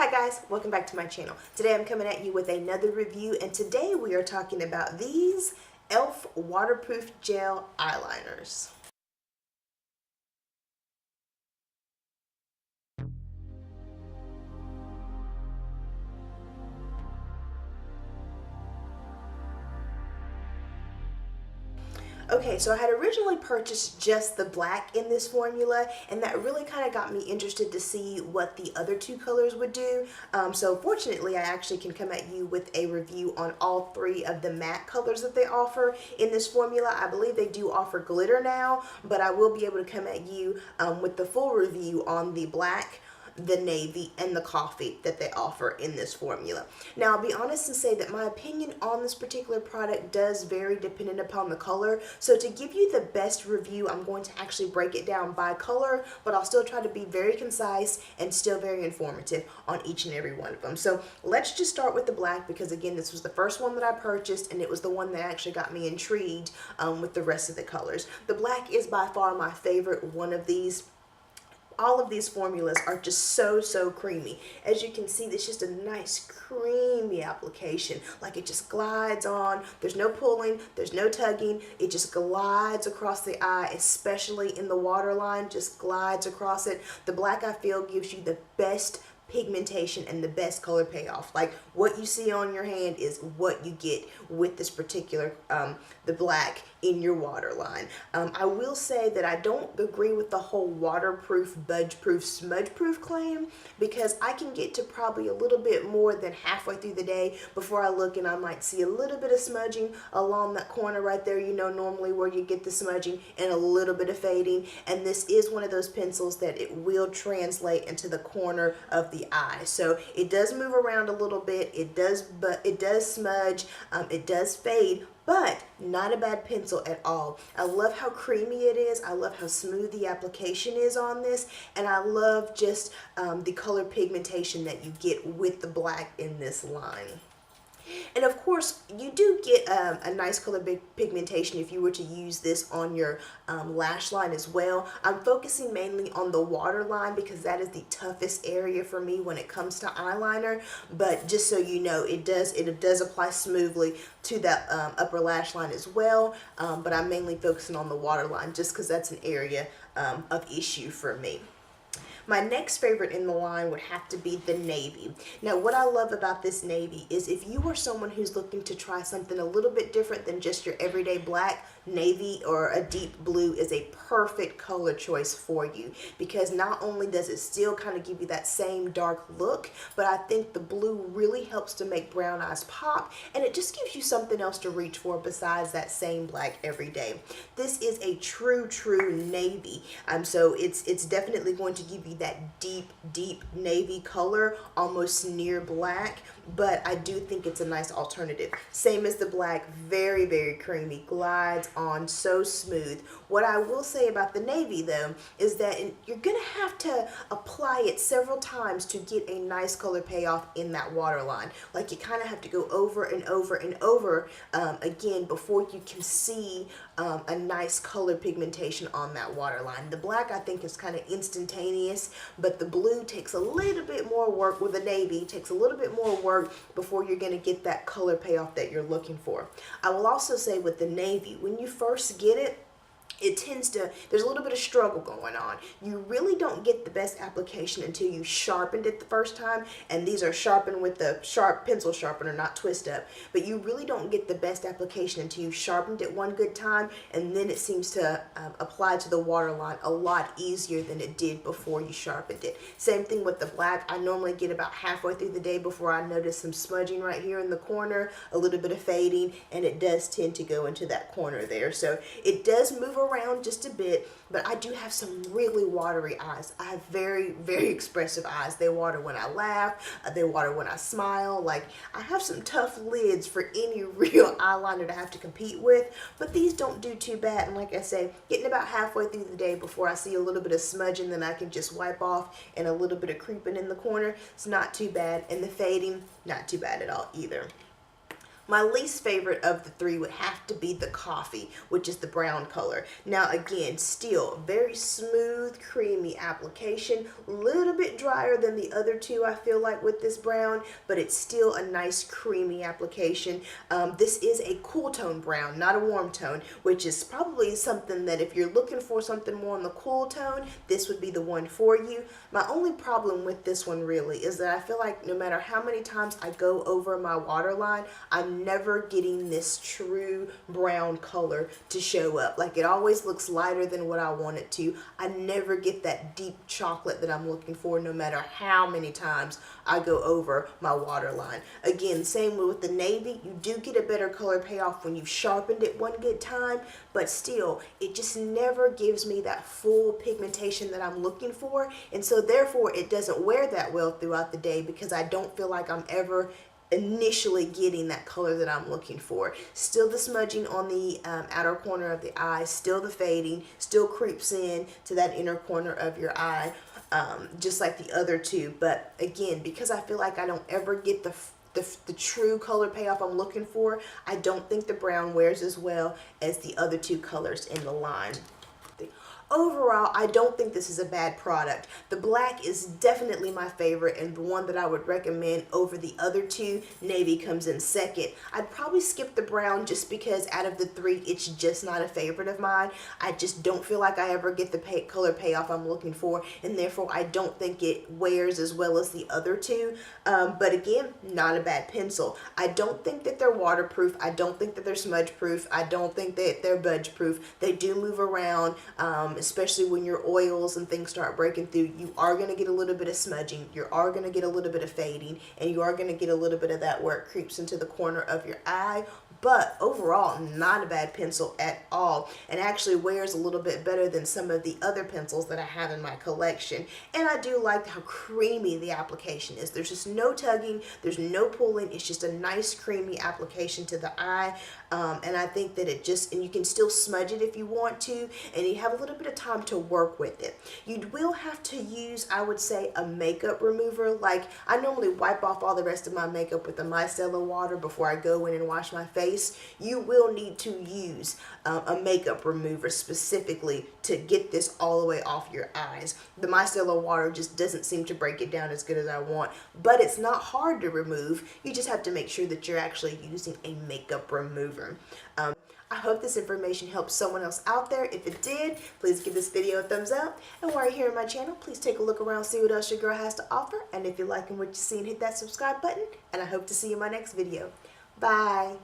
Hi guys, welcome back to my channel. Today I'm coming at you with another review, and today we are talking about these e.l.f. waterproof gel eyeliners. Okay, so I had originally purchased just the black in this formula, and that really kind of got me interested to see what the other two colors would do. So fortunately, I actually can come at you with a review on all three of the matte colors that they offer in this formula. I believe they do offer glitter now, but I will be able to come at you with the full review on the black, the navy, and the coffee that they offer in this formula. Now, I'll be honest and say that my opinion on this particular product does vary depending upon the color. So to give you the best review, I'm going to actually break it down by color, but I'll still try to be very concise and still very informative on each and every one of them. So let's just start with the black, because again, this was the first one that I purchased, and it was the one that actually got me intrigued with the rest of the colors. The black is by far my favorite one of these. All of these formulas are just so creamy. As you can see, it's just a nice creamy application. Like, it just glides on. There's no pulling, there's no tugging. It just glides across the eye, especially in the waterline, just glides across it. The black, I feel, gives you the best pigmentation and the best color payoff. Like, what you see on your hand is what you get with this particular the black in your waterline. I will say that I don't agree with the whole waterproof, budge-proof, smudge-proof claim, because I can get to probably a little bit more than halfway through the day before I look and I might see a little bit of smudging along that corner right there, you know, normally where you get the smudging, and a little bit of fading. And this is one of those pencils that it will translate into the corner of the eye. So it does move around a little bit, it does smudge, it does fade, but not a bad pencil at all. I love how creamy it is. I love how smooth the application is on this, and I love just the color pigmentation that you get with the black in this line. And of course, you do get a nice color pigmentation if you were to use this on your lash line as well. I'm focusing mainly on the waterline because that is the toughest area for me when it comes to eyeliner. But just so you know, it does apply smoothly to that upper lash line as well. But I'm mainly focusing on the waterline just because that's an area of issue for me. My next favorite in the line would have to be the navy. Now, what I love about this navy is if you are someone who's looking to try something a little bit different than just your everyday black, navy or a deep blue is a perfect color choice for you, because not only does it still kind of give you that same dark look, but I think the blue really helps to make brown eyes pop, and it just gives you something else to reach for besides that same black every day. This is a true navy, so it's definitely going to give you that deep navy color, almost near black, but I do think it's a nice alternative. Same as the black, very creamy, glides on so smooth. What I will say about the navy though is that you're gonna have to apply it several times to get a nice color payoff in that waterline. Like, you kind of have to go over and over again before you can see a nice color pigmentation on that waterline. The black, I think, is kind of instantaneous, but the blue takes a little bit more work, with the navy takes a little bit more work before you're going to get that color payoff that you're looking for. I will also say with the navy, when you first get it, there's a little bit of struggle going on. You really don't get the best application until you sharpened it the first time, and these are sharpened with the sharp pencil sharpener, not twist up. But you really don't get the best application until you sharpened it one good time, and then it seems to apply to the waterline a lot easier than it did before you sharpened it. Same thing with the black. I normally get about halfway through the day before I notice some smudging right here in the corner, a little bit of fading, and it does tend to go into that corner there. So it does move around just a bit, but I do have some really watery eyes. I have very expressive eyes. They water when I laugh, they water when I smile. Like, I have some tough lids for any real eyeliner to have to compete with, but these don't do too bad. And like I say, getting about halfway through the day before I see a little bit of smudging, then I can just wipe off, and a little bit of creeping in the corner, it's not too bad. And the fading, not too bad at all either. My least favorite of the three would have to be the coffee, which is the brown color. Now again, still very smooth, creamy application, a little bit drier than the other two I feel like with this brown, but it's still a nice creamy application. This is a cool tone brown, not a warm tone, which is probably something that if you're looking for something more on the cool tone, this would be the one for you. My only problem with this one really is that I feel like no matter how many times I go over my waterline, I'm never getting this true brown color to show up. Like it always looks lighter than what I want it to. I never get that deep chocolate that I'm looking for no matter how many times I go over my waterline. Again, same with the navy, you do get a better color payoff when you've sharpened it one good time, but still, it just never gives me that full pigmentation that I'm looking for, and so therefore it doesn't wear that well throughout the day because I don't feel like I'm ever initially getting that color that I'm looking for. Still the smudging on the outer corner of the eye, still the fading, still creeps in to that inner corner of your eye, just like the other two. But again, because I feel like I don't ever get the true color payoff I'm looking for, I don't think the brown wears as well as the other two colors in the line. Overall, I don't think this is a bad product. The black is definitely my favorite and the one that I would recommend over the other two. Navy comes in second. I'd probably skip the brown just because out of the three, it's just not a favorite of mine. I just don't feel like I ever get the color payoff I'm looking for, and therefore I don't think it wears as well as the other two. But again, not a bad pencil. I don't think that they're waterproof. I don't think that they're smudge proof. I don't think that they're budge proof. They do move around. Especially when your oils and things start breaking through, you are going to get a little bit of smudging, you are going to get a little bit of fading, and you are going to get a little bit of that where it creeps into the corner of your eye. But overall, not a bad pencil at all, and actually wears a little bit better than some of the other pencils that I have in my collection. And I do like how creamy the application is. There's just no tugging, there's no pulling, it's just a nice creamy application to the eye. And I think that it just, and you can still smudge it if you want to, and you have a little bit of time to work with it. You will have to use, I would say, a makeup remover. Like I normally wipe off all the rest of my makeup with the micellar water before I go in and wash my face. You will need to use a makeup remover specifically to get this all the way off your eyes. The micellar water just doesn't seem to break it down as good as I want, but it's not hard to remove. You just have to make sure that you're actually using a makeup remover. I hope this information helps someone else out there. If it did, please give this video a thumbs up. And while you're here on my channel, please take a look around, see what else your girl has to offer. And if you're liking what you see, hit that subscribe button. And I hope to see you in my next video. Bye.